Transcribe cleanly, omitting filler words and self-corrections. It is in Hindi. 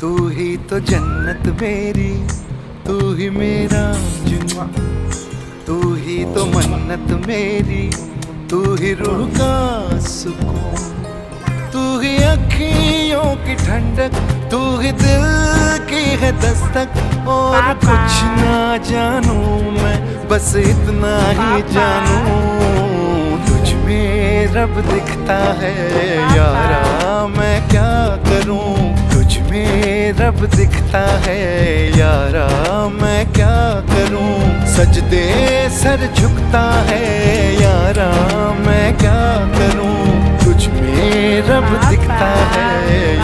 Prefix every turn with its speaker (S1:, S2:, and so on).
S1: तू ही तो जन्नत मेरी, तू ही मेरा जुनून, तू ही तो मन्नत मेरी, तू ही रूह का सुकून, तू ही अखियों की ठंडक, तू ही दिल की है दस्तक। और कुछ ना जानू मैं, बस इतना ही जानू, तुझ में रब दिखता है यारा, मैं क्या करूं। तुझ में रब दिखता है यारा, मैं क्या करूं। सजदे सर झुकता है यारा, मैं क्या करूं। तुझ में रब दिखता है